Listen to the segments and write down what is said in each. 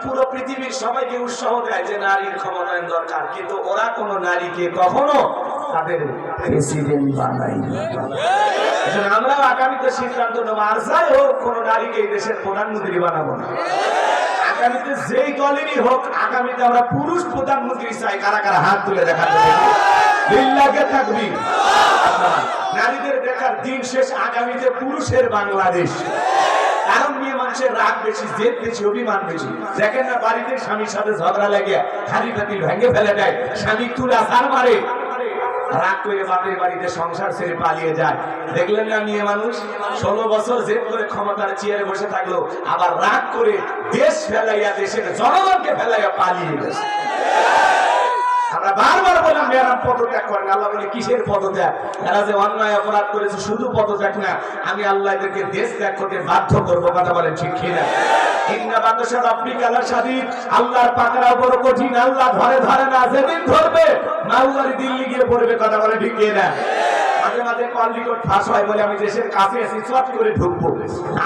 পুরো পৃথিবীর সবাইকে উৎসাহ দেয় যে নারীর ক্ষমতায়ন দরকার, কিন্তু ওরা কোনো নারীকে কখনো তাদের প্রেসিডেন্ট বানায় না। আমরা আগামীতে সিদ্ধান্ত নেব, আর যাই হোক কোনো নারীকে এই দেশের প্রধানমন্ত্রী বানাবো না। আগামীতে যেই দলেরই হোক, আগামীতে আমরা পুরুষ প্রধানমন্ত্রী চাই। কারা কারা হাত তুলে দেখা যাবে? লিল্লাহে তাকবীর। নারীদের দেখার দিন শেষ, আগামীতে পুরুষের বাংলাদেশ। কারণ মেয়ে মানুষের রাগ বেশি, জেদ বেশি, অভিমান বেশি। দেখেন না, বাড়িতে স্বামীর সাথে ঝগড়া লাগে হাড়ি পাতিল ভেঙে ফেলে দেয়, স্বামী তুলে আসার মারে, রাগ করে বাপের বাড়িতে সংসার ছেড়ে পালিয়ে যায়। দেখলেন না, মেয়ে মানুষ 16 বছর জেদ করে ক্ষমতার চেয়ারে বসে থাকলো, আবার রাগ করে দেশ ফেলাইয়া, দেশের জনগণকে ফেলাইয়া পালিয়ে গেছে। আমরা বারবার বললাম মেয়েরা পদত্যাগ করেন। আল্লাহ বলে কিসের পদত্যাগ? এরা যে অন্যায় অপরাধ করেছে, শুধু পদত্যাগ না, আমি আল্লাহ এদেরকে দেশ ত্যাগ করতে বাধ্য করবো। কথা বলেন ঠিক কিনা? আল্লাহর পাকড়া বড় কঠিন, আল্লাহ ধরে ধরে না, যেদিন ধরবে মাওলারি দিল্লি গিয়ে পড়বে। কথা বলে ঠিক কিনা? মাঝে মাঝে কল রেকর্ড ফাঁস হয় বলে আমি দেশের কাছে এসে চট করে ঢুকবো।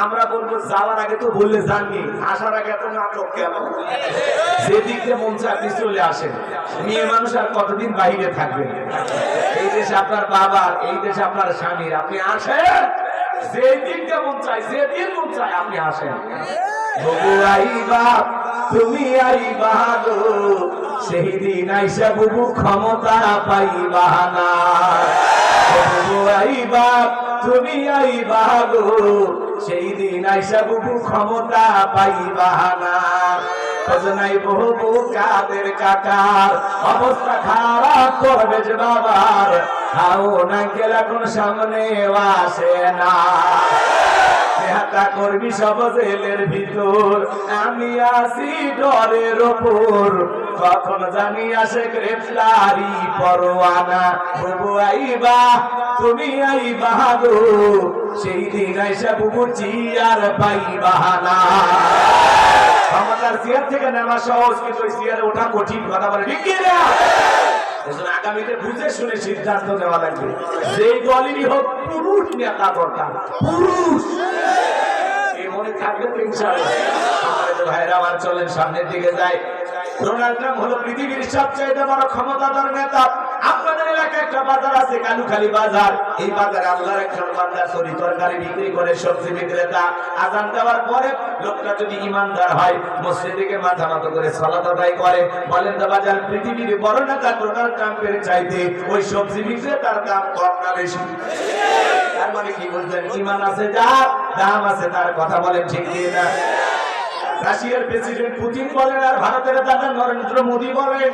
আমরা বলবো যাওয়ার আগে তো বললে জাননি, আসার আগে এত নাটক কেন? যেদিক দিয়ে মন চায় আপনি চলে আসেন। মেয়ে মানুষ আর কতদিন বাইরে থাকবে? এই দেশে আপনার বাবার, এই দেশে আপনার স্বামীর, আপনি আসেন। যেদিক দিয়ে মন চায়, যেদিন মন চায় আপনি আসেন। বুবু আইবা, তুমি আইবা গো, সেই দিন আইসা বুবু ক্ষমতা পাইবা না। বুবু আইবা, তুমি আইবা গো, সেই দিন আইসা বুবু ক্ষমতা পাইবা না। নাই বহু কাদের কাকার অবস্থা খারাপ করবে যে বাবার, খাও না গেলে কোন সামনে আসে না। হাতা করবি সব জেলের ভিতর, আমি আসি ডরের ওপর, কখন জানি আসে গ্রেফতারি পরোয়ানা। বুবু আইবা, তুমি আইবা গো, সেই দিন আইসা বুবু চিয়ার পাইবা না। ক্ষমতার চেয়ার থেকে নামা সহজ, কিন্তু ওই চেয়ারে ওঠা কঠিন। কথা বলে ঠিক কিনা? আগামীতে বুঝে শুনে সিদ্ধান্ত নেওয়া লাগবে। যে দলেরই হোক পুরুষ নেতা দরকার, পুরুষ। এই মনে থাকবে তো ইনশাআল্লাহ। ভাইরা আমার চলেন সামনের দিকে যাই। ডোনাল্ড ট্রাম্প হলো পৃথিবীর সবচেয়ে বড় ক্ষমতাধর নেতা। আপনাদের এলাকায় একটা বাজার আছে, কালুখালী বাজার। এই বাজারে আল্লাহর একজন বান্দা তরি তরকারি বিক্রি করে, সবজি বিক্রেতা। আজান দেওয়ার পরে লোকটা যদি ইমানদার হয়, মসজিদে গিয়ে মাথা নত করে সালাত আদায় করে। বলেন তো বাজার পৃথিবীর বড় নেতা ডোনাল্ড ট্রাম্পের চাইতে ওই সবজি বিক্রেতার দাম কম না বেশি? তার মানে কি বলছেন? ইমান আছে যার, দাম আছে তার। কথা বলেন ঠিক না? রাশিয়ার প্রেসিডেন্ট পুতিন বলেন, আর ভারতের দাদা নরেন্দ্র মোদী বলেন,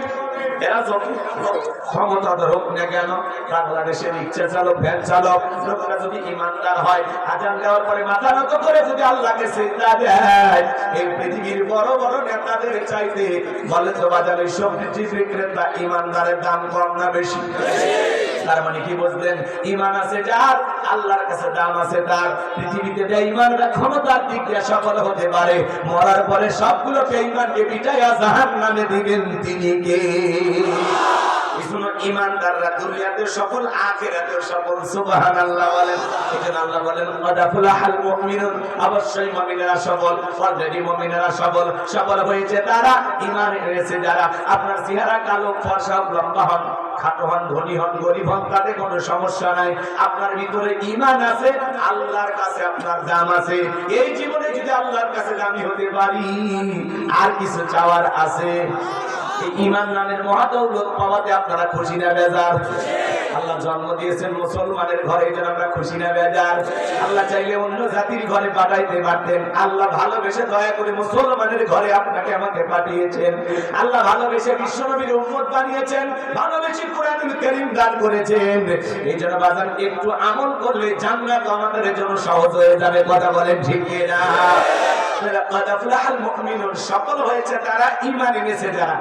এরা যত ক্ষমতাধর হোক না কেন, বাংলাদেশের রিক্সা চালক, ভ্যান চালক, লোকরা যদি ইমানদার হয়, আজান দেওয়ার পরে মাথা নত করে যদি আল্লাহকে সিজদা দেয়, এই পৃথিবীর বড় বড় নেতাদের চাইতে বলে তো বাজারে সবজি বিক্রেতা ইমানদারের দাম কম না বেশি? তার মানে কি বুঝলেন? ইমান আছে যার, আল্লাহর কাছে দাম আছে তার। পৃথিবীতে বেঈমানরা ক্ষমতার দিক দিয়ে সফল হতে পারে, মরার পরে সবগুলো বেঈমানকে পিটাইয়া জাহান্নামে দিবেন তিনি কে? ইমানদাররা দুনিয়াতে সফল, আখিরাতেও সফল। সুবহানাল্লাহ বলেন। এজন্য আল্লাহ বলেন ওয়াদাফুলাহাল মুমিনুন, অবশ্যই মুমিনেরা সফল। অলরেডি মুমিনেরা সফল। সফল হয়েছে তারা, ঈমান এনেছে যারা। আপনার চেহারা কালো, ফর্সা, লম্বা হন, খাটো হন, ধনী হন, গরিব হন, তাতে কোনো সমস্যা নাই। আপনার ভিতরে ঈমান আছে, আল্লাহর কাছে আপনার দাম আছে। এই জীবনে যদি আল্লাহর কাছে দামি হতে পারি, আর কিছু চাওয়ার আছে? ঈমান নামের মহাদৌলত পাওয়াতে আপনারা খুশি না বেজার? আল্লাহ জন্ম দিয়েছেন মুসলমানের ঘরে, এই জন্য আমরা খুশি না বেজার? আল্লাহ চাইলে অন্য জাতির ঘরে পাঠাইতে পারতেন। আল্লাহ ভালোবেসে দয়া করে মুসলমানের ঘরে আপনাকে আমাকে পাঠিয়েছেন। আল্লাহ ভালোবেসে বিশ্বনবীর উম্মত বানিয়েছেন, ভালোবেসে কোরআনুল কারীম দান করেছেন। এই জন্য বাজার একটু আমল করলে জান্নাত আমাদের জন্য সহজ হয়ে যাবে। কথা বলেন ঠিক কিনা? সফল হয়েছে তারা, ঈমান এনেছে যারা।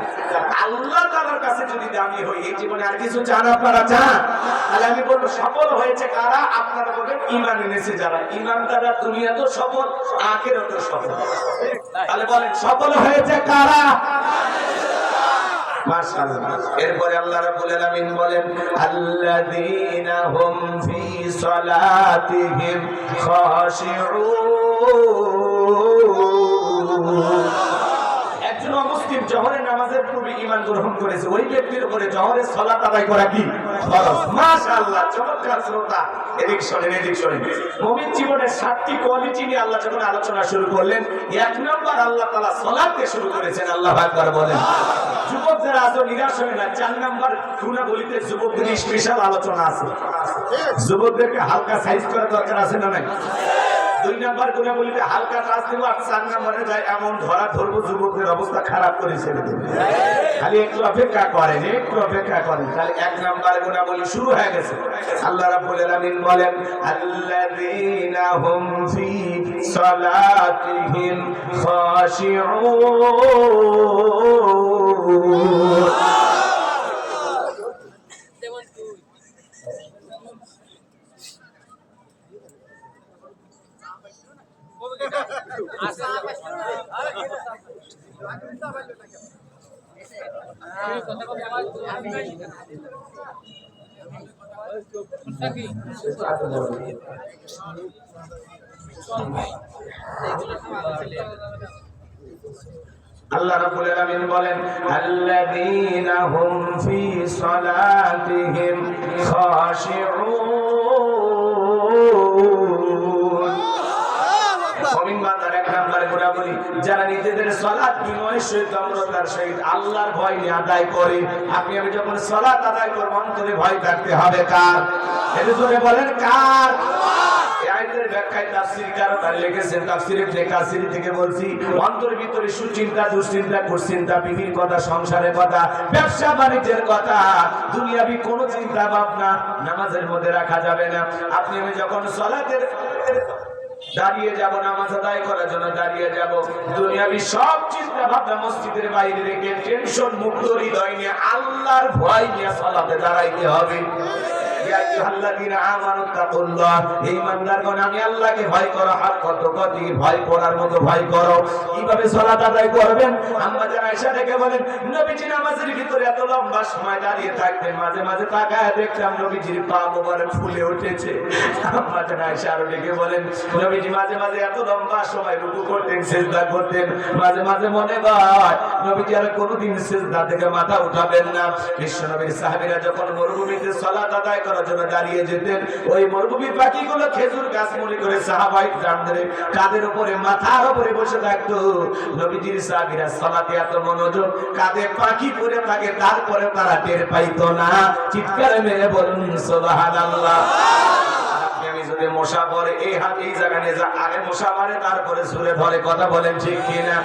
আল্লাহ তাআলার কাছে যদি দামি হই, এই জীবনে আর কিছু চান আপনারা? চান? তাহলে আমি বলবো সফল হয়েছে কারা? আপনারা বলবেন ঈমান এনেছে যারা। ঈমান দ্বারা দুনিয়াতেও সফল, আখিরাতেও সফল। তাহলে বলেন সফল হয়েছে কারা? মাশাআল্লাহ। এরপরে আল্লাহ রাব্বুল আলামিন বলেন আল্লাযীনা হুম ফি সালাতিহিম খাশিউন। জোহরের নামাজের পূর্বে ঈমান গ্রহণ করেছে ওই ব্যক্তির উপরে জোহরের সালাত আদায় করা কি ফরজ। মাশাআল্লাহ, চমৎকার শ্রোতা। এদিক শোনেন, এদিক শোনেন। মুমিন জীবনের 7টি কোয়ালিটি নিয়ে আল্লাহ যখন আলোচনা শুরু করলেন, 1 নাম্বার আল্লাহ তাআলা সালাত দিয়ে শুরু করেছেন। আল্লাহু আকবার বলেন। যুবক যারা আজও নিরাশ হয় না, 4 নাম্বার গুণাবলীতে যুবকদের স্পেশাল আলোচনা আছে। যুবকদেরকে হালকা সাইজ করা দরকার আছে না নাই? 2 নাম্বার গুণাবলীতে হালকা কাজ দেব, আর 4 নাম্বারে যায় এমন ধরা ধরবো যুবকদের অবস্থা খারাপ করে ছেড়ে দেবে। খালি একটু অপেক্ষা করেন, একটু অপেক্ষা করেন, তাহলে 1 নাম্বার গুণাবলী শুরু হয়ে গেছে। আল্লাহ রাব্বুল আলামিন বলেন, আল্লাযীনা হুম ফি সালাতিহিম খাশিউন। আল্লাহ রাব্বুল আলামিন বলেন, আল্লাযীনা হুম ফি সালাতিহিম খাশিউন। মুমিন বান্দার 1 নাম্বার গুণাবলী, যারা নিজেদের সালাত বিনয়ের সহিত নম্রতার সহিত আল্লাহর ভয় নিয়ে আদায় করে। আপনি আমি যখন সালাত আদায় করব, অন্তরে ভয় থাকতে হবে কার? এটা জোরে বলেন, কার? এই আয়াতের ব্যাখ্যায় তাফসীরকাররা লিখেছেন, তাফসীর ইবনে কাসির থেকে বলছি, অন্তরের ভিতরে সুচিন্তা, দুশ্চিন্তা, কুশ্চিন্তা, বিবির কথা, সংসারের কথা, ব্যবসা বাণিজ্যের কথা, দুনিয়াবি কোনো চিন্তা ভাবনা নামাজের মধ্যে রাখা যাবে না। আপনি আমি যখন সালাতের দাঁড়িয়ে যাব, নামাজ আদায় করার জন্য দাঁড়িয়ে যাব, দুনিয়াবি সব চিন্তা ভাবনা মসজিদের বাইরে রেখে টেনশন মুক্ত হৃদয় নিয়ে আল্লাহর ভয় নিয়ে সালাতে দাঁড়াইতে হবে। আমি আল্লাহকে ভয় করো, হাত কত কতি ভয় করার মতো ভয় করো। কিভাবে সালাত আদায় করবেন? আম্মা জান আয়েশা থেকে বলেন, নবীজি নামাজের ভিতরে এত লম্বা সময় দাঁড়িয়ে থাকতেন, মাঝে মাঝে তাকায় দেখতাম নবীজির পা মোবারক ফুলে উঠেছে। আম্মা জান আয়েশা আরো ডেকে বলেন, নবীজি মাঝে মাঝে এত লম্বা সময় রুকু করতেন, সিজদা করতেন, মাঝে মাঝে মনে হয় নবীজি আর কোনোদিন সিজদা থেকে মাথা উঠাবেন না। বিশ্বনবীর সাহাবীরা যখন মরুভূমিতে সালাত আদায় করার জন্য দাঁড়িয়ে যেতেন, ওই মরুভূমির পাখিগুলো খেজুর গাছ মনে করে সাহাবায়ে কেরামদের কাঁধের উপরে, মাথার উপরে বসে থাকতো। নবীজির সাহাবীরা সালাতে এত মনোযোগ, কাঁধে পাখি পড়ে থাকে, তারপরে তারা টের পাইতো না। চিৎকার মেরে বলুন সুবহানাল্লাহ। আমি যদি মশা পড়ে এই হাত এই জায়গা নিয়ে যা, আগে মশা মারে তারপরে সুরে ধরে, কথা বলেন ঠিক কিনা?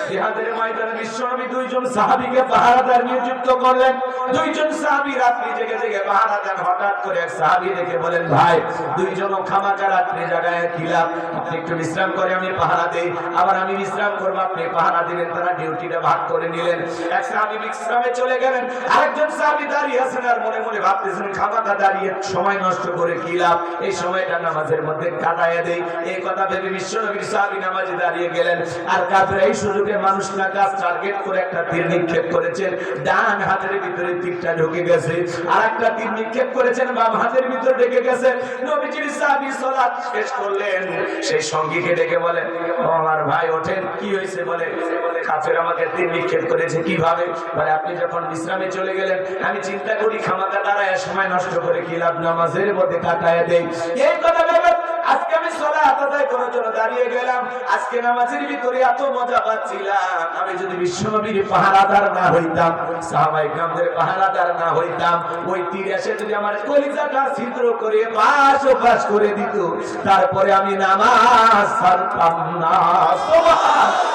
জিহাদের ময়দানে বিশ্বনবী 2 জন সাহাবীকে পাহারাদার নিযুক্ত করলেন। 2 জন সাহাবী রাত্রি জেগে জেগে পাহারা দেন। হঠাৎ করে এক সাহাবী দেখে বলেন, ভাই 2 জন খামাকা রাত্রি জায়গায় খিলাফ, আপনি একটু বিশ্রাম করে আমি পাহারা দেই, আবার আমি বিশ্রাম করব, আপনি পাহারা দিবেন। তারা ডিউটিটা ভাগ করে নিলেন। এক সাহাবী বিশ্রামে চলে গেলেন, আরেকজন সাহাবী দাঁড়িয়ে আছেন আর মনে মনে ভাবতেছেন, খামাকা দাঁড়িয়ে সময় নষ্ট করে খিলাফ, এই সময়টা নামাজের মধ্যে কাটায় দেই। এই কথা ভেবে বিশ্বনবীর সাহাবী নামাজে দাঁড়িয়ে গেলেন। আর কাফেররা এই সুযোগে মানুষ না গাছ টার্গেট করে একটা তীর নিক্ষেপ করেছেন, ডান হাতের ভিতরে তীরটা ঢুকে গেছে, আর একটা তীর নিক্ষেপ করেছেন বাম হাতের ভিতরে ঢুকে গেছে। নবীজির সাহাবী সালাত শেষ করলেন, সেই সঙ্গীকে ডেকে বলেন, আমার ভাই ওঠেন, কি হয়েছে? বলে, কাফের আমাকে তীর নিক্ষেপ করেছে। কিভাবে? বলে, আপনি যখন বিশ্রামে চলে গেলেন, আমি চিন্তা করি খামাকা দাঁড়ায় সময় নষ্ট করে কি লাভ, নামাজের মধ্যে কাটায় দেই। এই কথা ভেবে আজকে আমি সালাত আদায় করার জন্য দাঁড়িয়ে গেলাম। আজকে নামাজের ভিতরে এত মজা পাচ্ছিলাম, আমি যদি বিশ্বনবীর পাহারাদার না হইতাম, সাহাবায়ে কেরামদের পাহারাদার না হইতাম, ওই তীর এসে যদি আমার কলিজাটা ছিদ্র করে পাশ ও পাশ করে দিত, তারপরে আমি নামাজ ছাড়তাম না। সুবহানাল্লাহ।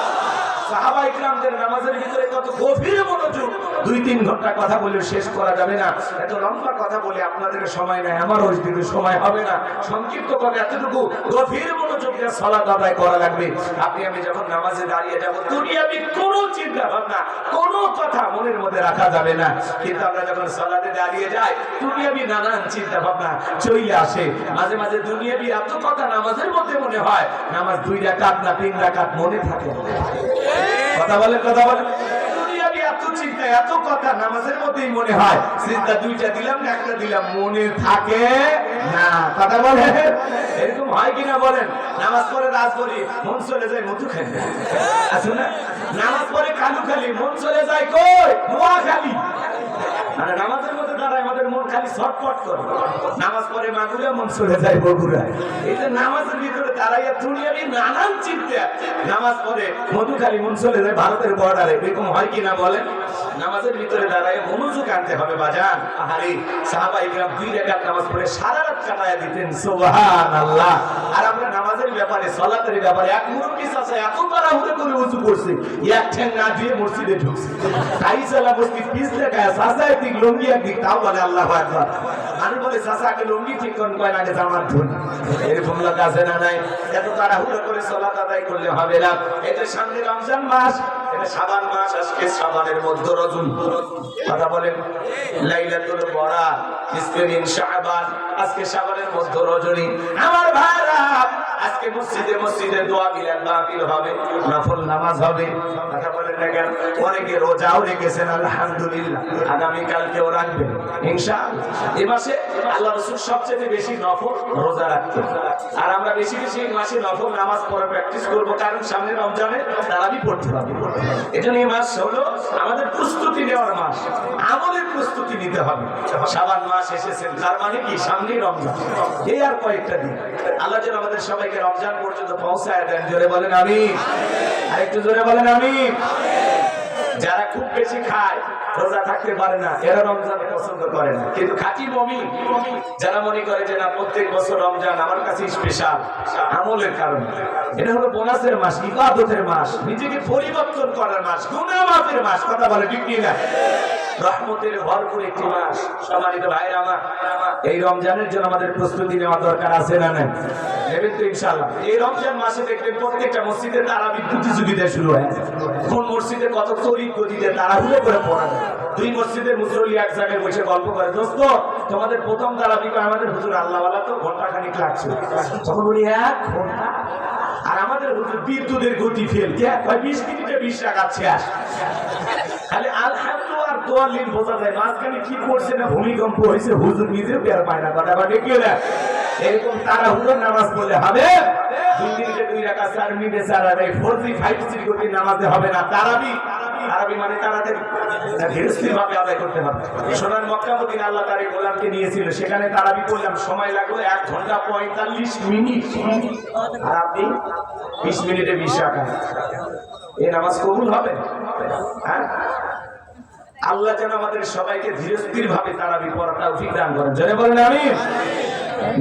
সাহাবায়ে কেরামদের নামাজের ভিতরে কত গভীর মনোযোগ। 2-3 ঘন্টা কথা বলে শেষ করা যাবে না, এত লম্বা কথা বলে আপনাদের সময় নাই, আমার ওই দিকে সময় হবে না। সংক্ষিপ্ত কথা, এতটুকু গভীর মনোযোগ দিয়ে সালাত আদায় করা লাগবে। আপনি আমি যখন নামাজে দাঁড়িয়ে যাব, দুনিয়াবি কোনো চিন্তা ভাবনা, কোনো কথা মনের মধ্যে রাখা যাবে না। কিন্তু আমরা যখন সালাতে দাঁড়িয়ে যাই, দুনিয়াবি নানান চিন্তা ভাবনা চলে আসে। মাঝে মাঝে দুনিয়াবি এত কথা নামাজের মধ্যে মনে হয়, নামাজ 2 রাকাত না 3 রাকাত মনে থাকে। কথা বলে, কথা বলে, দুনিয়াবি এত চিন্তা এত কথা নামাজের মধ্যেই মনে হয়। সিজদা 2টা দিলাম না 1টা দিলাম, মনে থাকে না। কথা বলে, এরকম হয় কিনা বলেন? নামাজ পড়ে রাজবরি মন চলে যায় মধু খেতে, আছে না? নামাজ পড়ে কালু খালি মন চলে যায় কই নোয়াখালী। মানে নামাজের মধ্যে দাঁড়ায় আমাদের মন খালি ছটফট করে, নামাজ পড়ে মাগুরা মন চলে যায় বগুড়া। এই যে নামাজের ভিতরে দাঁড়াইয়া দুনিয়াবি নানান চিন্তা, নামাজ পড়ে মধুখালী মন চলে যায় ভারতের বর্ডারে, এরকম হয় কিনা বলেন? নামাজের ভিতরে দাঁড়ায় মনোযোগ আনতে হবে বাজান। আহারে সাহাবা ইকরাম 2 রাকাত নামাজ পড়ে সারা রাত কাটায়া দিতেন, সুবহানাল্লাহ। আর আমরা নামাজের ব্যাপারে সালাতের ব্যাপারে এক মুরব্বি চাচা এত তাড়াহুড়ো করে ওযু করছে, এক ঠ্যাং না দিয়ে মসজিদে ঢুকছে। তাইসালা মসজিদ পিছলে গায়ে চাচা একদিক লুঙ্গি একদিক, তাও বলে আল্লাহু আকবার। আমি বলে চাচা আগে লুঙ্গি ঠিক করুন, কয় আগে জামাত ধুন। এরকম লোক আছে না নাই? এত তাড়াহুড়ো করে সালাত আদায় করলে হবে না। এটা সামনে রমজান মাস, এটা শাবান মাস, আজকে শাবানের মধ্যে রজনী কথা বলেন, লাইলাতুল বরাত, নিসফে মিন শাবান, আজকে শাবানের মধ্যে রজনী। আমার ভাইরা আজকে মসজিদে মসজিদে দোয়া বিলাত মাহফিল হবে, নফল নামাজ হবে, কথা বলেন না কেন? অনেকে রোজাও রেখেছেন আলহামদুলিল্লাহ, আগামী কালকেও রাখবেন ইনশাআল্লাহ। এই মাসে আল্লাহ রাসূল সবচেয়ে বেশি নফল রোজা রাখতেন, আর আমরা বেশি বেশি এই মাসে নফল নামাজ পড়া প্র্যাকটিস করব, কারণ সামনে রমজানে তারাবি পড়তে হবে। এজন্য এই মাস হলো আমাদের প্রস্তুতি নেওয়ার মাস, আমলের প্রস্তুতি নিতে হবে। শাবান মাস এসেছেন, তার মানে কি সামনে রমজান, এই আর কয়েকটা দিন। আল্লাহ যেন আমাদের সবাইকে রমজান পর্যন্ত পৌঁছায় দেন। জোরে বলেন আমিন, আর একটু জোরে বলেন আমিন। যারা খুব বেশি খায়, রোজা থাকতে পারে না, এরা রমজান পছন্দ করে না। কিন্তু খাঁটি মুমিন যারা মনে করে যে না প্রত্যেক বছর রমজান আমার কাছে স্পেশাল, আমলের কারণে, এটা হলো বোনাসের মাস, ইবাদতের মাস, নিজেকে পরিবর্তন করার মাস, গুনাহ মাফের মাস, কথা বলে ঠিক না? রহমতের ভরপুর একটি মাস। সম্মানিত ভাইরা আমার, এই রমজানের জন্য আমাদের প্রস্তুতি নেওয়া দরকার আছে না নাই? নেবেন তো ইনশাআল্লাহ। এই রমজান মাসে দেখবেন প্রত্যেকটা মসজিদে তারাবি প্রতিযোগিতা শুরু হয়। কোন মসজিদে কত তরিক গতিতে তারাহুড়ো করে পড়া যায়। 2 মসজিদের মুসল্লি এক জায়গায় বসে গল্প করে, দোস্ত তোমাদের প্রথম তারাবি আমাদের হুজুর আল্লাহওয়ালা তো ঘন্টাখানিক লাগছে। তখন বলি 1 ঘন্টা, আর আমাদের হুজুর বিদ্যুতের গতি ফেল, 20 মিনিটে 20 রাকাত শেষ। খালি আলহামদুলিল্লাহ আর দোয়া লিন বোঝা যায়, মাঝখানে কি করছে না ভূমিকম্প হয়েছে, হুজুর নিজেও টের পায় না, কথা বলে কি না? এরকম তাড়াহুড়ো নামাজ পড়লে হবে? 2 মিনিটে 2 রাকাত, 4 মিনিটে 4 রাকাত, 4G 5G গতি নামাজে হবে না। তারাবি মানে তাড়াতাড়ি ধীরস্থির ভাবে আদায় করতে হবে। সোনার মক্কা মদিনা আল্লাহ তার এই গোলামকে নিয়েছিল, সেখানে তারাবি করলাম, সময় লাগলো 1 ঘন্টা 45 মিনিট, আর আপনি 20 মিনিটে 20 রাকাত। এই নামাজ কবুল হবে? হ্যাঁ, আল্লাহ যেন আমাদের সবাইকে ধীরস্থির ভাবে তারাবি পড়ার তৌফিক দান করেন। জোরে বলেন আমিন।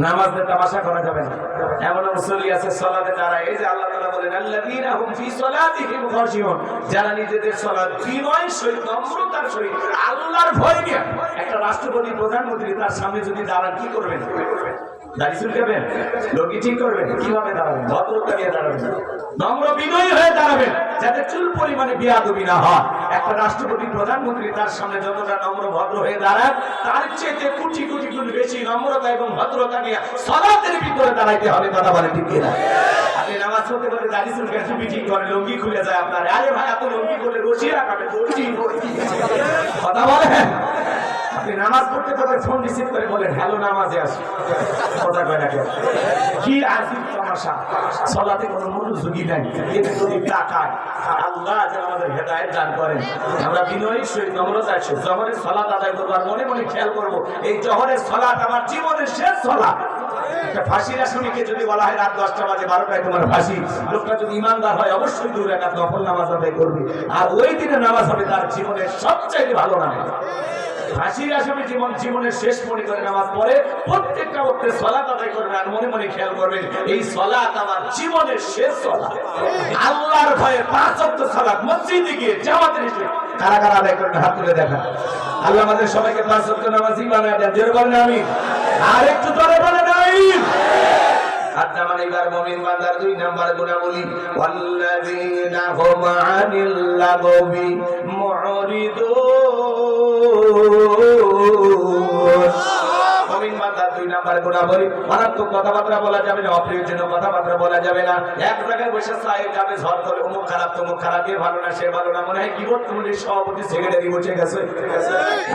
নামাজে তামাশা করা যাবে না। এমন মুসল্লি আছে সালাতে দাঁড়ায়, এই যে আল্লাহ তাআলা বলেন আল্লাযীনা হুম ফি সালাতিহিম খাশিউন, যারা নিজেদের সালাত বিনয়ের সহিত নম্রতার সহিত আল্লাহর ভয় নিয়ে, একটা রাষ্ট্রপতি প্রধানমন্ত্রী তার সামনে যদি দাঁড়ান কি করবেন? দাড়ি চুলকাবেন, লঙ্গি ঠিক করবেন, কিভাবে দাঁড়াবেন? ভদ্রতা নিয়ে দাঁড়াবেন, নম্র বিনয়ী হয়ে দাঁড়াবেন, যাতে চুল পরিমাণে বেয়াদবি না হয়। একটা রাষ্ট্রপতি প্রধানমন্ত্রী তার সামনে যতটা নম্র ভদ্র হয়ে দাঁড়ান, তার চেয়ে কোটি কোটি গুণ বেশি নম্রতা এবং ভদ্রতা নিয়ে সালাতের ভিতরে দাঁড়াইতে হবে, কথা বলে ঠিক কিনা? আপনি নামাজ পড়তে পড়তে দাড়ি চুলকে টুপি ঠিক করে, লঙ্গি খুলে যায় আপনার, আরে ভাই এত লঙ্গি করলে রশি রাখাবে, কথা বলেন। আপনি নামাজ পড়তে পড়তে ফোন রিসিভ করে বলেন হ্যালো নামাজে আসি, কথা কয় না কেন? কি আজিব তামাশা, সালাতে কোনো মনোযোগী নাই, এতে যদি তাকায়। আল্লাহ যেন আমাদের হেদায়েত দান করেন। আমরা বিনয়ী সহিত নম্রতার সহিত জোহরের সালাত আদায় করবো, আর মনে মনে খেয়াল করবো এই জোহরের সালাত আমার জীবনের শেষ সালাত। একটা ফাঁসির আসামিকে যদি বলা হয় রাত 10টা বাজে 12টায় তোমার ফাঁসি, লোকটা যদি ইমানদার হয় অবশ্যই 2 রাকাত নফল নামাজ আদায় করবে, আর ওই দিনে নামাজ হবে তার জীবনের সবচেয়ে ভালো নামাজ। ফাঁসির আসামি জীবনের শেষ মনে করে নামাজ পড়ে, প্রত্যেকটা ওয়াক্তে সালাত আদায় করবেন, আর মনে মনে খেয়াল করবেন এই সালাত আমার জীবনের শেষ সালাত। আল্লাহর ভয়ে 5 ওয়াক্ত সালাত মসজিদে গিয়ে জামাতের হিসেবে কারা কারা আদায় করবেন হাত তুলে দেখা। আল্লাহ আমাদের সবাইকে 5 ওয়াক্ত নামাজি বানায় দেন। জোরে বলেন আমিন, আর একটু জোরে বলেন আমিন। আর জামান এবার মুমিন বান্দার 2 নাম্বার গুনাহবলী, ওয়াল্লাযীনা হুম আনিল লাগবি মুরিদুন। মুমিন বান্দার 2 নাম্বার গুণাবলী, মারাত্মক কথাবার্তা বলা যাবে না, অপ্রয়োজনীয় কথাবার্তা বলা যাবে না। এক জায়গায় বসে সাহেব যাবে ঝড় করে অমুক খারাপ তমুক খারাপ, এ ভালো না সে ভালো না, মনে হয় কি কমিটির সভাপতি সেক্রেটারি বসে গেছে,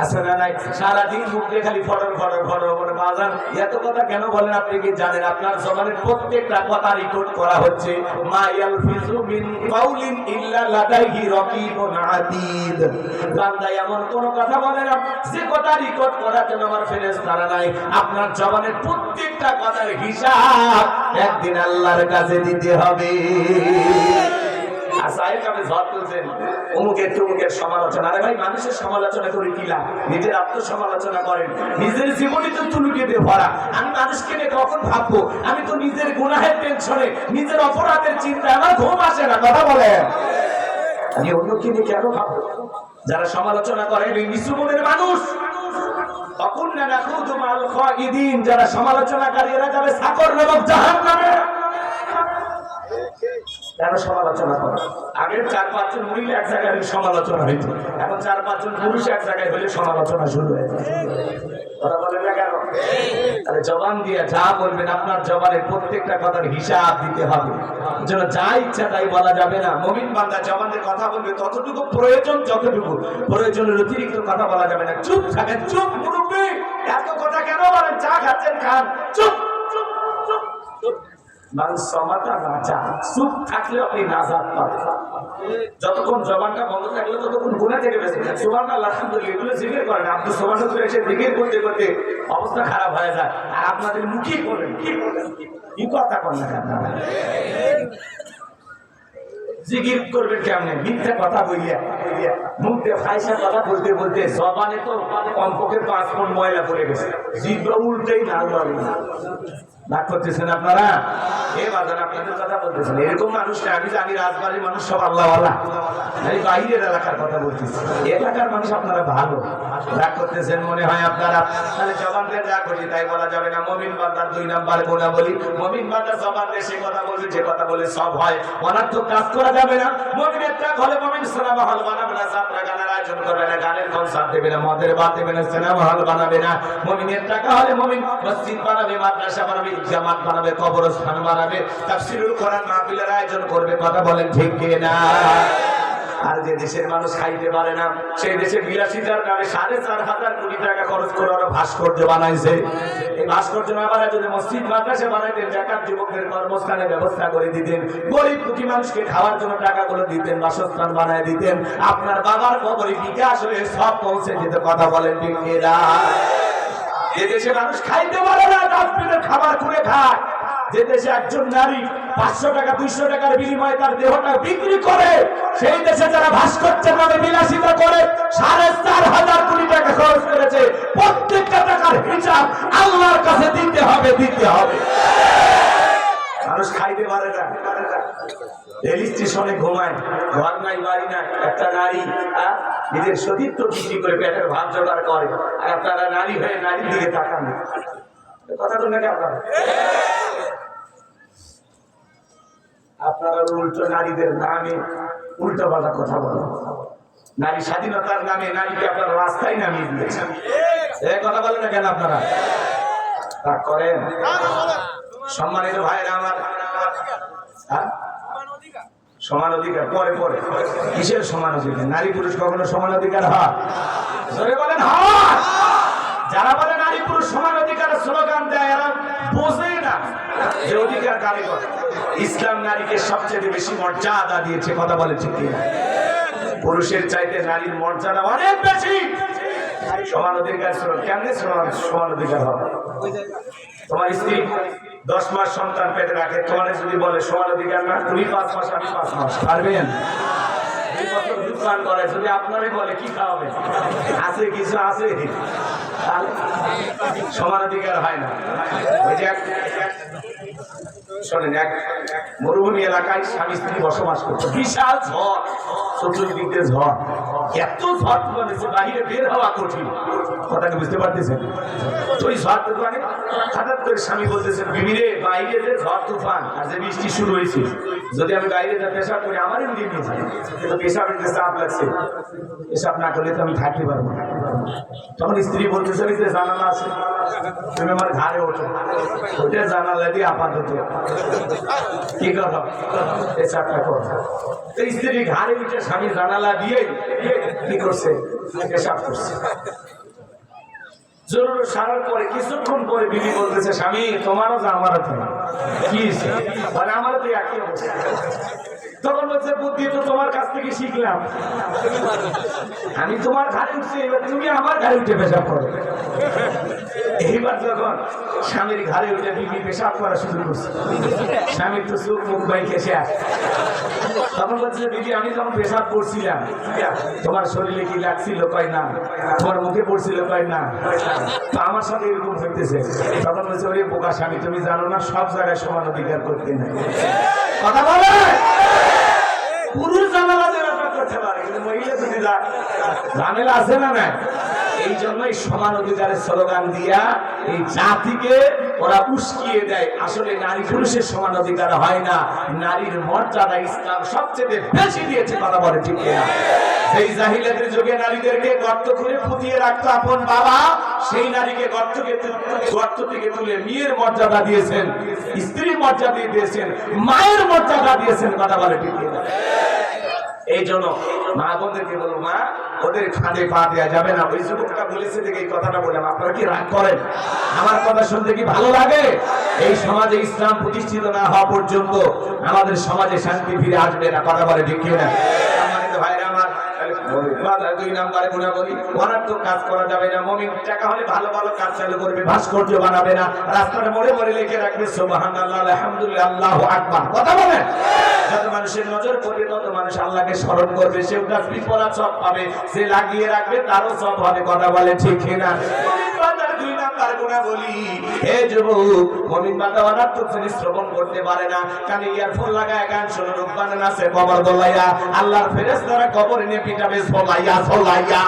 আছে না নাই? সারাদিন মুখ দিয়ে খালি ফটর ফটর ফটর করে বাজান। এত কথা কেন বলেন আপনি কি জানেন? আপনার জবানের প্রত্যেকটা কথা রেকর্ড করা হচ্ছে। মা ইয়ালফিজু মিন কাউলিন ইল্লা লাদাইহি রাকিবুন আতীদ। বান্দা এমন কোন কথা বলে না যে কথা রেকর্ড করার জন্য আমার ফেরেশতারা নাই। আপনার জবানের প্রত্যেকটা কথার হিসাব একদিন আল্লাহর কাছে দিতে হবে। সমালোচনা, আরে ভাই মানুষের সমালোচনা করে কি লাভ? নিজের আত্মসমালোচনা করেন, নিজের জীবনে তো তুলুকে দিয়ে ভরা। আমি মানুষকে নিয়ে কখন ভাববো? আমি তো নিজের গুনাহের টেনশনে, নিজের অপরাধের চিন্তায় আমার ঘুম আসে না। কথা বলেন, আমি অন্যকে নিয়ে কেন ভাববো? যারা সমালোচনা করে এই নিচু মনের মানুষ, তখন না নাখুযু মাল খাইদিন, যারা সমালোচনাকারী এরা যাবে সাকর নামক জাহান্নামে। কেন সমালোচনা করে? আগের 4-5 জন মহিলা এক জায়গায় সমালোচনা হইত, এখন 4-5 জন পুরুষ এক জায়গায় হলে সমালোচনা শুরু হয়ে যায়। কথা বলেন না কেন? তাহলে জবান দিয়ে যা বলবেন আপনার জবানের প্রত্যেকটা কথার হিসাব দিতে হবে। যেন যা ইচ্ছা তাই বলা যাবে না। মুমিন বান্দা জবানের কথা বলবে ততটুকু প্রয়োজন, যতটুকু প্রয়োজনের অতিরিক্ত কথা বলা যাবে না। চুপ থাকেন, চুপ। মুরব্বি এত কথা কেন বলেন? চা খাচ্ছেন, খান, চুপ। চুপ থাকলে আপনি নাজাত পাবেন। যতক্ষণ জবানটা বন্ধ থাকলে ততক্ষণ গুনাহ থেকে বেঁচে যান। সুবহানাল্লাহ, আলহামদুলিল্লাহ, এগুলো জিকির করেন। আপনি সুবহানাল্লাহ করে এসে জিকির করতে করতে অবস্থা খারাপ হয়ে যায়, আর আপনাদের মুখই করেন কি কথা করেন না আপনারা? জিকির করবেন কেমনে? মিথ্যা কথা বলিয়া, মুখ দিয়ে ফাইসা কথা বলতে বলতে জবানে তো কমপক্ষে 5 মণ ময়লা পড়ে গেছে। জিহ্বা উল্টেই না রাগ করতেছেন আপনারা? এ বাজান আপনাদের কথা বলতেছেন। এরকম মানুষ না, আমি জানি রাজবাড়ির মানুষ সব আল্লাহওয়ালা, আমি বাইরের এলাকার কথা বলতেছি। এলাকার মানুষ আপনারা ভালো। রাগ করতেছেন মনে হয় আপনারা? তাহলে জবান দিয়ে যা খুশি তাই বলা যাবে না। মুমিন বান্দার 2 নাম্বার গুণাবলী, মুমিন বান্দা জবান দিয়ে সে কথা বলবে যে কথা বলে সব হয়। অনার্থক কাজ করা যাবে না। মুমিনের টাক হলে মুমিন সিনেমা হল বানাবে না, যাত্রা গানের আয়োজন করবে না, গানের কনসার্ট দেবে না, মদের বাদ দেবে না, সিনেমা হল বানাবে না। মুমিনের টাকা হলে মুমিন মসজিদ বানাবে, মাদ্রাসা বানাবে, জামাত বানাবে, কবরস্থান বানাবে, তাফসীরুল কোরআন মাহফিলের আয়োজন করবে। কথা বলেন ঠিক কি না? আর যে দেশের মানুষ খাইতে পারে না, সেই দেশে বিলাসিতার নামে 4,500 কোটি টাকা খরচ করে ওরা ভাস্কর্য বানাইছে। এই ভাস্কর্য না বানায় যদি মসজিদ মাদ্রাসা বানাইতেন, জাকাত যুবকদের কর্মস্থানের ব্যবস্থা করে দিতেন, গরিব দুঃখী মানুষকে খাওয়ার জন্য টাকাগুলো দিতেন, বাসস্থান বানায় দিতেন, আপনার বাবার কবরে বিকাশ হয়ে সব পৌঁছে যেত। কথা বলেন ঠিক কি না? যে দেশে মানুষ খাইতে পারে না, ডাস্টবিনের খাবার খুলে খায়, যে দেশে একজন নারী 500 টাকা 200 টাকার বিনিময়ে তার দেহটা বিক্রি করে, সেই দেশে যারা ভাস্কর্যের নামে বিলাসিতা করে 4,500 কোটি টাকা খরচ করেছে, প্রত্যেকটা টাকার হিসাব আল্লাহর কাছে দিতে হবে, দিতে হবে। মানুষ খাইতে পারে না, রেল স্টেশনে ঘুমায়, ঘর নাই বাড়ি নাই, একটা নারী নিজের সতীত্ব বিক্রি করে পেটের ভাত জোগাড় করে, আর আপনারা নারী হয়ে নারীর দিকে তাকান। কথা তো নাকি আপনারা? আপনারা উল্টো নারীদের নামে উল্টো পাল্টা কথা বলেন। নারী স্বাধীনতার নামে নারীকে আপনারা রাস্তায় নামিয়ে দিয়েছেন। এই কথা বলেন না কেন আপনারা? রাগ করেন? সম্মানিত ভাইরা আমার, সমান অধিকার পরে পরে কিসের সমান অধিকার? নারী পুরুষ কখনো সমান অধিকার হয়? জোরে বলেন হয়। যারা বলে নারী পুরুষ সমান অধিকারের স্লোগান দেয়, এরা বোঝে না যে অধিকার কারে করে। ইসলাম নারীকে সবচেয়ে বেশি মর্যাদা দিয়েছে। কথা বলে ঠিক কিনা? পুরুষের চাইতে নারীর মর্যাদা অনেক বেশি। সমান অধিকার কেমনে সমান অধিকার হবে? তোমার স্ত্রী 10 মাস সন্তান পেটে রাখে, তোমার যদি বলে সমান অধিকার না, তুমি 5 মাস আমি 5 মাস, পারবেন? 2 বছর দোকান করে, যদি আপনারই বলে কি খাওয়াবে, আছে কিছু আছে, সমান অধিকার হয় না। ওই যে শোনেন, এক মরুভূমি এলাকায় স্বামী স্ত্রী বসবাস করতো, বিশাল ঝড়, চতুর্দিক দিয়ে ঝড়, এত ঝড় তুফান বাহিরে বের হওয়া কঠিন। কথাটা বুঝতে পারতেছেন? তো ওই ঝড় তুফানে হঠাৎ করে স্বামী বলতেছেন, বিবি রে, বাইরে যে ঝড় তুফান আর যে বৃষ্টি শুরু হয়েছে, যদি আমি বাইরে যা পেশাব করি আমারই উড়িয়ে নিয়ে যাই, কিন্তু পেশাবের যে চাপ লাগছে, পেশাব না করলে তো আমি থাকতে পারবো না। তখন স্ত্রী বলতেছে, যে জানালা আছে, তুমি আমার ঘাড়ে ওঠো, ওটা জানালা দিয়ে আপাতত কি করো, পেশাবটা করো। স্ত্রী ঘাড়ে উঠে স্বামী জানালা দিয়ে কি করছে, পেশাব করছে। জরুর সারার পরে কিছুক্ষণ পরে বিবি বলতেছে, স্বামী তোমারও যা আমারও তো কি মানে আমারও তো একই অবস্থা। তখন বলছে, বুদ্ধি তো তোমার কাছ থেকে শিখলাম, আমি তোমার ঘাড়ে উঠছি, এবার তুমি আমার ঘাড়ে উঠে পেশাব করো। এইবার যখন স্বামীর ঘাড়ে উঠে বিবি পেশাব করা শুরু করছে, স্বামীর তো চোখ মুখ বাই খেসে আসে। তখন বলছে, বিবি আমি যখন পেশাব করছিলাম তোমার শরীরে কি লাগছিল? কয় না। তোমার মুখে পড়ছিল? কয় না। তো আমার সাথে এরকম হইতেছে। তখন বলছে, ওরে বোকা স্বামী, তুমি জানো না সব জায়গায় সমান অধিকার করতে নাই। কথা বলে পুরুষ জানালা দেওয়া করতে পারে, কিন্তু মহিলা যদি ঝামেলা আছে না না। এই জন্যই সমান অধিকারের স্লোগান দিয়া এই জাতিকে ওরা উস্কিয়ে দেয়। আসলে নারী পুরুষের সমান অধিকার হয় না, নারীর মর্যাদা ইসলাম সবচেয়ে বেশি দিয়েছে। কথা বলে ঠিক না? সেই জাহিলিয়াতের যুগে নারীদেরকে গর্ত করে পুঁতিয়ে রাখতো আপন বাবা, সেই নারীকে গর্ত থেকে তুলে মেয়ের মর্যাদা দিয়েছেন, স্ত্রীর মর্যাদা দিয়েছেন, মায়ের মর্যাদা দিয়েছেন। কথা বলে ঠিক না? এই জন্য মা বোনদেরকে বলবো, মা ওদের খাঁদে পা দেওয়া যাবে না। ওই যুবকটা বলেছে দেখে এই কথাটা বললাম, আপনারা কি রাগ করেন? আমার কথা শুনতে কি ভালো লাগে? এই সমাজে ইসলাম প্রতিষ্ঠিত না হওয়া পর্যন্ত আমাদের সমাজে শান্তি ফিরে আসবে না। কথা বলে ঠিক না? সম্মানিত ভাইরা আমার, 2 নম্বরে গুণাবলী, অনার্থক কাজ করা যাবে না। মুমিন টাকা হলে ভালো ভালো কাজ চালু করবে, ভাস্কর্য বানাবে না, রাস্তাটা মোড়ে মোড়ে লিখে রাখবে সুবহানাল্লাহ, আলহামদুলিল্লাহ, আল্লাহু আকবার। কথা বলেন? যত মানুষের নজর পড়বে তত মানুষ আল্লাহকে স্মরণ করবে, সেও গাছ বিপরা সব পাবে, যে লাগিয়ে রাখবে তারও সব হবে। কথা বলে ঠিক না? মুমিন নাম্বার গুণাবলী, হে যুবক, মুমিন বান্দা অনার্থক জিনিস শ্রবণ করতে পারে না। কানে ইয়ারফোন লাগায় গান শুনে রূপবান নাচে, কবর দোলাইয়া, আল্লাহর ফেরেশতারা কবর এনে পিটাবে ঝোলাইয়া ঝোলাইয়া।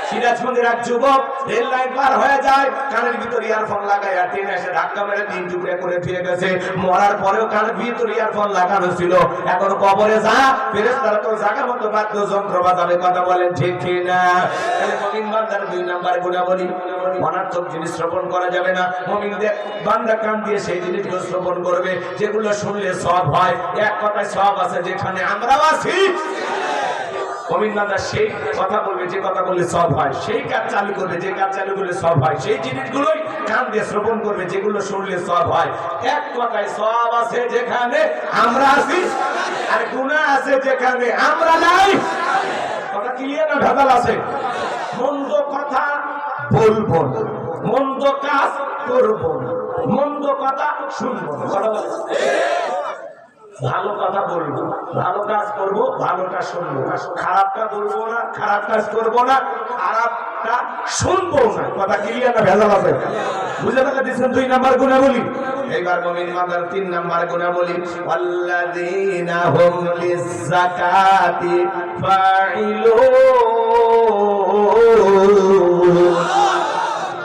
সিরাজগঞ্জের এক যুবক রেল লাইন পার হয়ে যায়, কানের ভিতর ইয়ারফোন লাগাইয়া ট্রেনে এসে ধাক্কা মেরে 3 টুকরা করে ফিরে গেছে। মরার পরেও কানের ভিতর ইয়ারফোন লাগানো ছিল। এখন কবরে যা, ফেরেশতারা তো জায়গা মতো বাদ্যযন্ত্র বাজাবে। কথা বলেন ঠিক না? তাহলে মুমিন বান্দার 2 নাম্বার গুণাবলী, অনার্থক জিনিস শ্রবণ করা যাবে না। মুমিনদের বান্দা কান দিয়ে সেই জিনিসগুলো শ্রবণ করবে যেগুলো শুনলে সওয়াব হয়। এক কথায় সওয়াব আছে যেখানে আমরাও আছি। মুমিন বান্দা সেই কথা বলবে যে কথা বললে সওয়াব হয়, সেই কাজ চালু করবে যে কাজ চালু করলে সওয়াব হয়, সেই জিনিসগুলোই কান দিয়ে শ্রবণ করবে যেগুলো শুনলে সওয়াব হয়। এক কথায় সওয়াব আছে যেখানে আমরা আছি, আর গুনাহ আছে যেখানে আমরা নাই। কথা ক্লিয়ার না ভেজাল আছে? মন্দ কথা বলবো না, মন্দ কাজ করবো না, মন্দ কথা শুনবো না। ভালো কথা বলবো, ভালো কাজ করবো, ভালোটা শুনবো, খারাপটা বলবো না, খারাপ কাজ করবো না, খারাপটা শুনবো না। কথা ক্লিয়ার না ভেজাল আছে? বুঝে থাকা দিচ্ছেন 2 নাম্বার গুণাবলী। এইবার মুমিন বান্দার 3 নাম্বার গুণাবলী, ওয়াল্লাযীনা হুম লিয-যাকাতি ফাইলুন।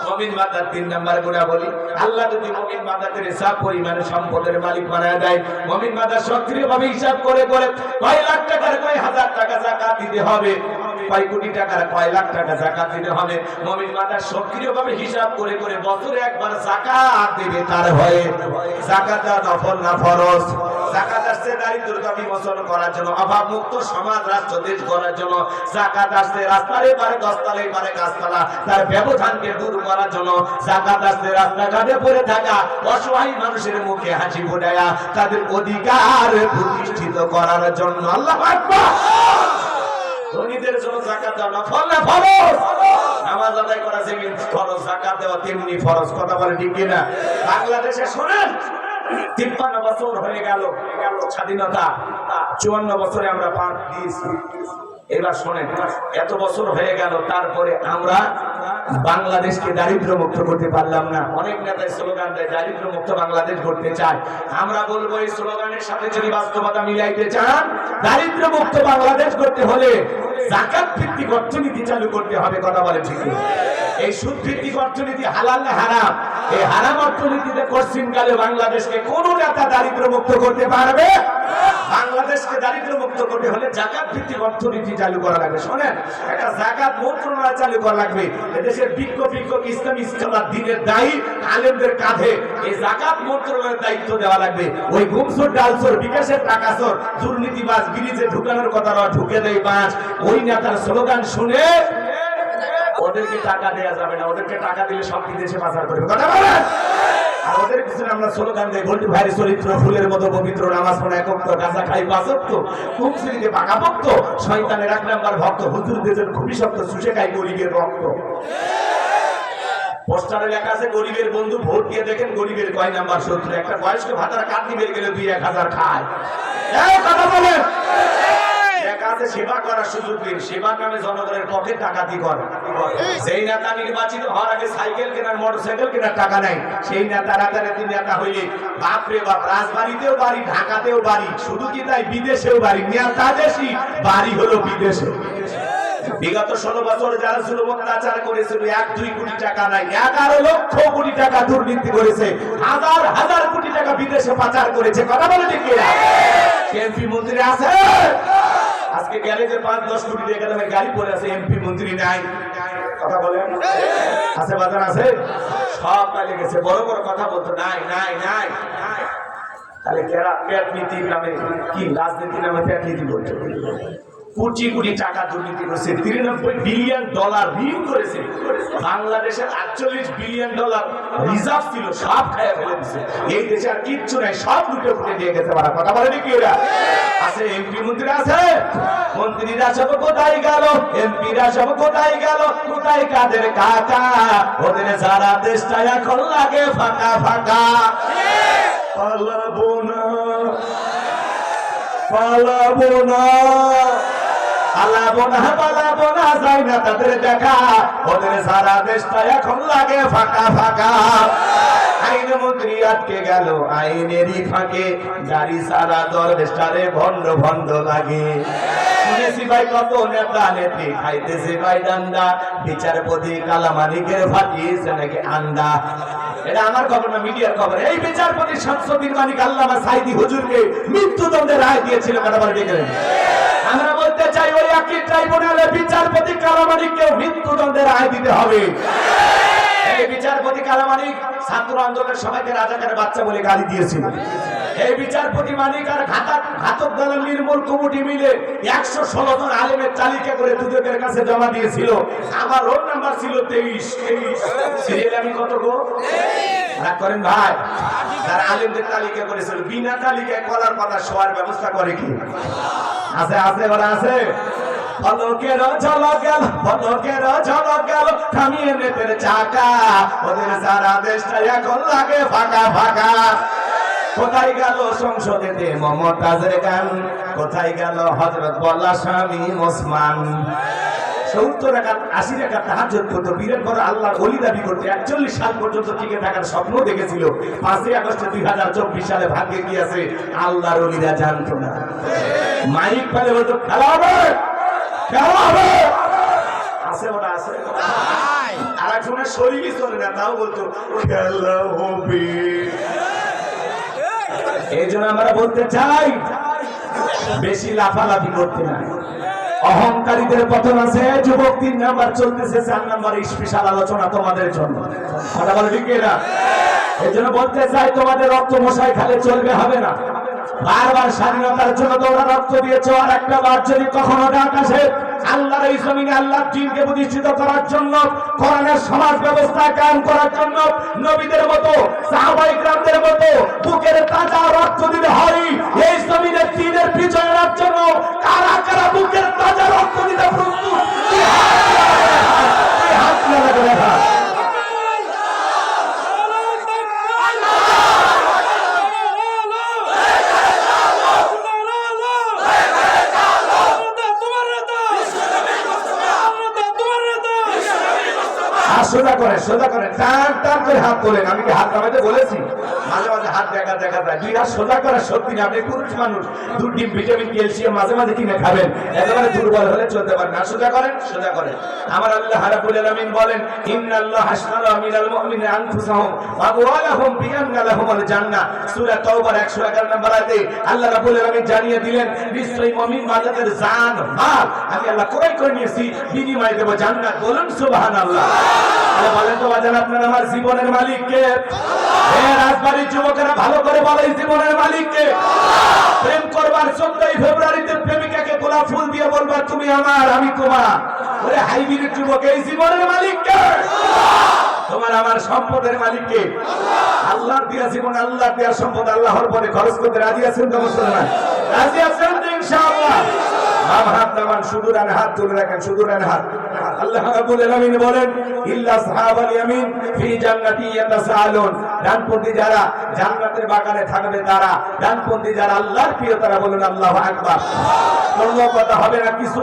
মুমিন বান্দার 3 নাম্বার গুণাবলী, আল্লাহ যদি মুমিন বান্দাদের হিসাব পরিমাণে সম্পদের মালিক বানায় দেয়, মুমিন বান্দা সক্রিয়ভাবে হিসাব করে করে কয় লাখ টাকার কয় হাজার টাকা যাকাত দিতে হবে, কয় কোটি টাকার কয় লাখ টাকা যাকাত দিতে হবে, মুমিন বান্দা সক্রিয়ভাবে হিসাব করে করে বছরে একবার যাকাত দেবে। তার হয়ে যাকাত নফল না ফরজ? যাকাত আসছে দারিদ্রতা বিমোচন করার জন্য, অভাব মুক্ত সমাজ রাষ্ট্র দেশ গড়ার জন্য। যাকাত আসছে রাস্তার এপারে গছতলা এপারে গাছতলা তার ব্যবধানকে দূর করার জন্য। যাকাত আসছে রাস্তাঘাটে পড়ে থাকা অসহায় মানুষের মুখে হাসি ফোটায়া তাদের অধিকার প্রতিষ্ঠিত করার জন্য। আল্লাহু আকবার। ধনীদের জন্য যাকাত দেওয়া নফল না ফরজ? নামাজ আদায় করা যেমন ফরজ, যাকাত দেওয়া তেমনি ফরজ। কথা বলে ঠিক কিনা? বাংলাদেশে শোনেন, 53 বছর হয়ে গেল স্বাধীনতা, 54 বছরে আমরা পার দিয়েছি। এবার শোনেন, এত বছর হয়ে গেল, তারপরে আমরা বাংলাদেশকে দারিদ্র মুক্ত করতে পারলাম না। অনেক নেতাই স্লোগান দেয় দারিদ্র মুক্ত বাংলাদেশ করতে চায়। আমরা বলবো এই স্লোগানের সাথে যদি বাস্তবতা মিলাইতে চান, দারিদ্র মুক্ত বাংলাদেশ করতে হলে যাকাত ভিত্তিক অর্থনীতি চালু করতে হবে। কথা বলে ঠিক? এই সুদ ভিত্তিক অর্থনীতি হালাল না হারাম? এই হারাম অর্থনীতিতে পশ্চিমকালে বাংলাদেশকে কোন নেতা দারিদ্র মুক্ত করতে পারবে? বাংলাদেশকে দারিদ্র মুক্ত করতে হলে যাকাত ভিত্তিক অর্থনীতি চালু করা লাগবে। শোনেন, একটা যাকাত মন্ত্রণালয় চালু করা লাগবে। এদেশের বিক্ষোভ ইসলামী ইস্তেমার দিনের দায়ী আলেমদের কাঁধে এই যাকাত মন্ত্রণালয়ের দায়িত্ব দেওয়া লাগবে। ওই গুমসুর ডালসুর বিকাশের টাকাসর দুর্নীতিবাজ ব্রিজে ঢুকানোর কথা ঢুকে দেয় বাঁচ, ওই নেতার স্লোগান শুনে ওদেরকে টাকা দেওয়া যাবে না। ওদেরকে টাকা দিলে সব বিদেশে পাচার করবে। কথা বলেন। আর ওদের পিছনে আমরা স্লোগান দেই ভোল্টু ভাইয়ের চরিত্র ফুলের মতো পবিত্র, নামাজ পড়া একক, গাঁজা খাই পাঁচক্ত, কোন শ্রেণীতে পাকাপোক্ত, শয়তানের 1 নাম্বার ভক্ত, হুজুরদের খুবই শক্ত, শুষে খাই গরিবের রক্ত। পোস্টারে লেখা আছে গরিবের বন্ধু, ভোট দিয়ে দেখেন গরিবের কয় নাম্বার শত্রু। একটা বয়স্ক ভাতারা কাটনি বের গেলে 2-1000 খায়। কথা বলেন। সেবা করার সুযোগ দিন, সেবা নামে জনগণের পক্ষে ডাকাতি করে। সেই নেতা নির্বাচিত হওয়ার আগে সাইকেল কেনার, মোটরসাইকেল কেনার টাকা নাই, সেই নেতা রাতারাতি নেতা হইলে বাপরে বাপ, রাজবাড়িতেও বাড়ি, ঢাকাতেও বাড়ি, শুধু কি তাই বিদেশেও বাড়ি। নেতা দেশি, বাড়ি হলো বিদেশে। বিগত 16 বছর যারা জুলুম অত্যাচার করেছিল, 1-2 কোটি টাকা নাই, 11 লক্ষ কোটি টাকা দুর্নীতি করেছে, হাজার হাজার কোটি টাকা বিদেশে পাচার করেছে। কথা বলে ঠিক কিনা? এমপি মন্ত্রী আছে, আজকে গ্যারেজে 5-10 কোটি টাকা দামের গাড়ি পড়ে আছে, এমপি মন্ত্রী নাই। কথা বলেন, আছে বাজার আছে, সব পাইলে গেছে। বড় বড় কথা বলতো নাই নাই নাই। তাহলে কেরা পেট নীতির নামে কি রাজনীতির নামে পেট নীতি করতে? কোটি কোটি টাকা দুর্নীতি করেছে, 93 বিলিয়ন ডলার ঋণ করেছে। বাংলাদেশের 48 বিলিয়ন ডলার রিজার্ভ ছিল, সব খাইয়া ফেলে দিচ্ছে। এই দেশে আর কিচ্ছু নাই, সব লুটে ফুটে দিয়ে গেছে। কথা বলেনি কি ওরা? আছে এমপি মন্ত্রী আছে, মন্ত্রীরা সব কোথায় গেল? এমপিরা সব কোথায় গেল? কোথায় কাদের কাকা? ওদের সারা দেশটা এখন লাগে ফাঁকা ফাঁকা। পালাবো না, পালাবো না, পালাবো না, যাই না তাদের দেখা। ওদের সারা দেশটা এখন লাগে ফাঁকা ফাঁকা। আইন মন্ত্রী আটকে গেল আইনেরই ফাঁকে, গাড়ি সারা দরবেশটারে ভণ্ড ভণ্ড লাগে। শুনেছি ভাই কত নেতা নেত্রী খাইতেছে ভাই ডান্ডা, বিচারপতি কালামানিকের ফাটিয়েছে নাকি আন্ডা। এটা আমার খবর না, মিডিয়ার খবর। এই বিচারপতি শামসুদ্দিন মানিক আল্লামা সাইদি হুজুরকে মৃত্যুদণ্ডের রায় দিয়েছিল। কথা বলে ঠিক? আমরা বলতে চাই ওই একই ট্রাইব্যুনালে বিচারপতি কালামানিককেও মৃত্যুদণ্ডের রায় দিতে হবে। এই বিচারপতি কালামানিক ছাত্র আন্দোলনের সবাইকে রাজাকারের বাচ্চা বলে গালি দিয়েছিল। এই বিচারপতি মানিক আর ঘাতক দলের নির্মূল কমিটি মিলে 116 জন আলেমের তালিকা করে দুদকের কাছে জমা দিয়েছিল। আমার রোল নাম্বার ছিল 23। সিরিয়ালে আমি কত গো? রাগ করেন ভাই? যারা আলেমদের তালিকা করেছিল, বিনা তালিকায় কলার পাতা শোয়ার ব্যবস্থা করে কি? আছে আছে, ওরা আছে। পলকের ঝলক গেল, পলকের ঝলক গেল, থামিয়ে নেতের চাকা। ওদের সারা দেশটা এখন লাগে ফাঁকা ফাঁকা। কোথায় গেল সংসদেতে মমতাজের গান? কোথায় গেল হযরত বলা স্বামী ওসমান? 70 রাকাত 80 রাকাত তাহাজ্জুদ করতে, বীরের পর আল্লাহর ওলি দাবি করতে 41 সাল পর্যন্ত টিকে থাকার স্বপ্ন দেখেছিল। 5 আগস্ট 2024 সালে ভাগ্যে কি আছে আল্লাহর ওলিরা জানতো না। মাইক পেলে বলতো খেলা হবে, খেলা হবে। আছে ওটা আছে। আর একজনের শরীরই চলে না, তাও বলতো খেলা হবে। এই জন্য আমরা বলতে চাই বেশি লাফালাফি করতে না। অহংকারীদের পতন আছে। যুবক 3 নাম্বার চলতেছে, 4 নাম্বার স্পেশাল আলোচনা তোমাদের জন্য। কথা বলে ঠিক না? এই জন্য বলতে চাই তোমাদের রক্ত মশাই খালে চলবে, হবে না। বারবার স্বাধীনতার জন্য তোমরা রক্ত দিয়েছো, আর একটা বার যদি কখনো ডাক আসে আল্লাহর এই জমিনে আল্লাহর দ্বীনকে প্রতিষ্ঠিত করার জন্য, কোরআনের সমাজ ব্যবস্থা কায়েম করার জন্য, নবীদের মতো সাহাবায়ে কেরামদের মতো বুকের তাজা রক্ত দিতে হয়। এই জমিনে দ্বীনের বিজয়ের জন্য কারা কারা বুকের তাজা রক্ত দিতে প্রস্তুত? হাত লাগবে দেখা। সোজা করেন টান টান করে হাত তোলেন। আমি কি হাত নামাতে বলেছি? মাঝে মাঝে হাত দেখা যায়। দুই হাত সোজা করার শক্তি নেই। আপনি পুরুষ মানুষ, 2 ডিম ভিটামিন ক্যালসিয়াম মাঝে মাঝে কিনে খাবেন, একেবারে দুর্বল হলে চলতে পারেন না। সোজা করেন। আমার আল্লাহ রাব্বুল আলামিন বলেন, ইন্নাল্লাহা আশতারা মিনাল মুমিনিনা আনফুসাহুম ওয়া আমওয়ালাহুম বিআন্না লাহুমুল জান্নাহ। সূরা তাওবার 111 নম্বর আয়াতে আল্লাহ রাব্বুল আলামিন জানিয়ে দিলেন, নিশ্চয়ই মুমিন বান্দাদের জান মাল আমি আল্লাহ ক্রয় করে নিয়েছি, বিনিময়ে দেব জান্নাত। বলুন সুবহানাল্লাহ। আরে বলেন তো বাজান, আপনার আমার জীবনের মালিক কে? রাজবাড়ির যুবকেরা ভালো করে বলে, জীবনের মালিক কে? প্রেম করবার 14 ফেব্রুয়ারিতে প্রেমিকাকে গোলাপ ফুল দিয়ে বলবা তুমি আমার আমি তোমার। ওরে হাইব্রিড যুবক, এই জীবনের মালিক কে? তোমার আমার সম্পদের মালিক কে? আল্লাহর দেয়া জীবন, আল্লাহর দেয়া সম্পদ আল্লাহর পরে খরচ করতে রাজি আছেন তো মুসলমান? রাজি আছেন তো ইনশাআল্লাহ? বাম হাত নামান, শুধু ডান হাত তুলে রাখেন, শুধু ডান হাত। আল্লাহ রাব্বুল আলামিন বলেন, ইল্লা আসহাবাল ইয়ামিন ফি জান্নাতি ইয়াতাসাআলুন। ডানপন্থী যারা জান্নাতের বাগানে থাকবে তারা, ডানপন্থী যারা আল্লাহর প্রিয় তারা। বলুন আল্লাহু আকবার। কোনো কথা হবে না, কিছু